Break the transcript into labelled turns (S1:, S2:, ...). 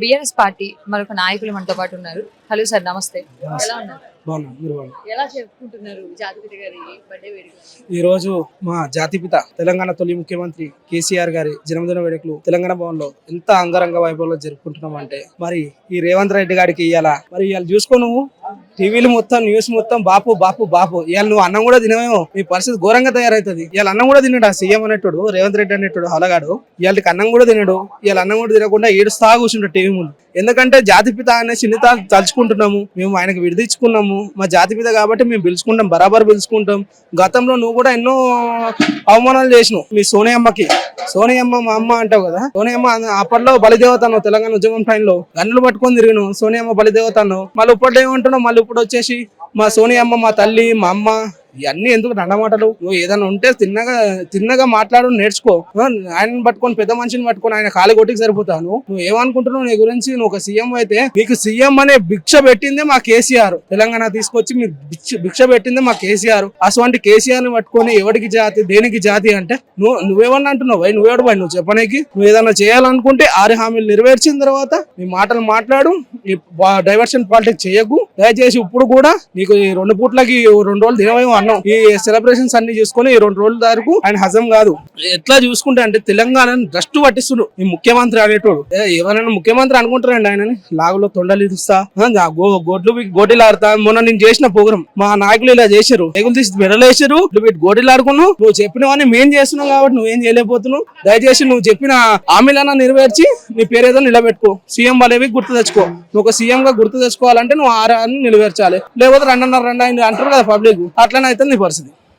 S1: BRS party మరొక నాయకులు మనతో పాటు ఉన్నారు. హలో సార్, నమస్తే. ఎలా ఉన్నారు? ఎలా చెప్పుకుంటున్నారు జాతిపిత గారి బర్త్డే వేడుకలు?
S2: ఈ రోజు మా జాతిపిత తెలంగాణ తొలి ముఖ్యమంత్రి కేసీఆర్ గారి జన్మదిన వేడుకలు తెలంగాణ భవన్ లో ఎంత అంగరంగ వైభవంలో జరుపుకుంటున్నాం అంటే, మరి ఈ రేవంత్ రెడ్డి గారికి ఇవాళ చూసుకో, నువ్వు టీవీలు మొత్తం న్యూస్ మొత్తం బాపు బాపు బాపు. ఇవాళ నువ్వు అన్నం కూడా తినవేమో, నీ పరిస్థితి ఘోరంగా తయారైతుంది. ఇవాళ అన్నం కూడా తినడు ఆ సీఎం అనేటోడు, రేవంత్ రెడ్డి అనేటోడు హలగాడు. ఇవాళకి అన్నం కూడా తినడు. ఇవాళ అన్నం కూడా తినకుండా ఏడుస్తా కూర్చుంటాడు టీవీ ముందు. ఎందుకంటే జాతిపిత అనే చిన్నత తలుచుకుంటున్నాము, మేము ఆయనకు విడదీర్చుకున్నాము. మా జాతిపిత కాబట్టి మేము పిలుచుకుంటాం, బరాబర్ పిలుచుకుంటాం. గతంలో నువ్వు కూడా ఎన్నో అవమానాలు చేసినావు మీ సోనియమ్మ మా అమ్మ అంటావు కదా. సోనియమ్మ అప్పట్లో బలిదేవత అన్నావు, తెలంగాణ ఉద్యమం టైంలో గన్నులు పట్టుకొని తిరిగినావు, సోనియమ్మ బలిదేవత అన్నావు. మళ్ళీ ఇప్పుడు ఏమంటున్నావు, మళ్ళీ ఇప్పుడు వచ్చేసి మా సోనియమ్మ మా తల్లి మా అమ్మ. ఇవన్నీ ఎందుకు దండమాటలు? నువ్వు ఏదైనా ఉంటే తిన్నగా మాట్లాడు, నేర్చుకో. ఆయనను పట్టుకొని, పెద్ద మనిషిని పట్టుకొని ఆయన కాలి కొట్టికి సరిపోతాను. నువ్వు ఏమనుకుంటున్నావు నీ గురించి? నువ్వు ఒక సీఎం అయితే, నీకు సీఎం అనే భిక్ష పెట్టిందే మా కేసీఆర్. తెలంగాణ తీసుకొచ్చి మీరు భిక్ష పెట్టిందే మా కేసీఆర్. అటువంటి కేసీఆర్ ని పట్టుకొని ఎవరికి జాతి, దేనికి జాతి అంటే నువ్వేమన్నా అంటున్నావు? నువ్వేడు బాయ్, నువ్వు చెప్పడానికి. నువ్వు ఏదైనా చేయాలనుకుంటే 6 హామీలు నెరవేర్చిన తర్వాత నీ మాటలు మాట్లాడు. ఈ డైవర్షన్ పాలిటిక్స్ చేయకు దయచేసి. ఇప్పుడు కూడా నీకు ఈ 2 పూట్లకి 2 రోజులు తినవేమో అన్నాం. ఈ సెలబ్రేషన్స్ అన్ని చూసుకొని ఈ 2 రోజుల వరకు ఆయన హజం కాదు. ఎట్లా చూసుకుంటే అంటే తెలంగాణను దృష్టి పట్టిస్తుడు ఈ ముఖ్యమంత్రి అనేటోడు. ఎవరైనా ముఖ్యమంత్రి అనుకుంటారండి ఆయనని? లాగులో తొండలు ఇస్తా, గోటీలు ఆడతా. మొన్న నేను చేసిన ప్రోగ్రామ్ మా నాయకులు ఇలా చేశారు, ఎగులు తీసి మెడలేసారు, వీటి గోటీలు ఆడుకున్నావు. నువ్వు చెప్పినవన్నీ మేం చేస్తున్నావు కాబట్టి నువ్వేం చేయలేకపోతున్నావు. దయచేసి నువ్వు చెప్పిన హామీలన్నా నెరవేర్చి నీ పేరేదో నిలబెట్టుకో. సీఎం వాళ్ళేవి గుర్తు తెచ్చుకో. నువ్వు ఒక సీఎం గా గుర్తు తెచ్చుకోవాలంటే నువ్వు 6 నిలవేర్చాలి. లేకపోతే 2.5 అంటారు కదా పబ్లిక్, అట్లనే అయితే నీ పరిస్థితి.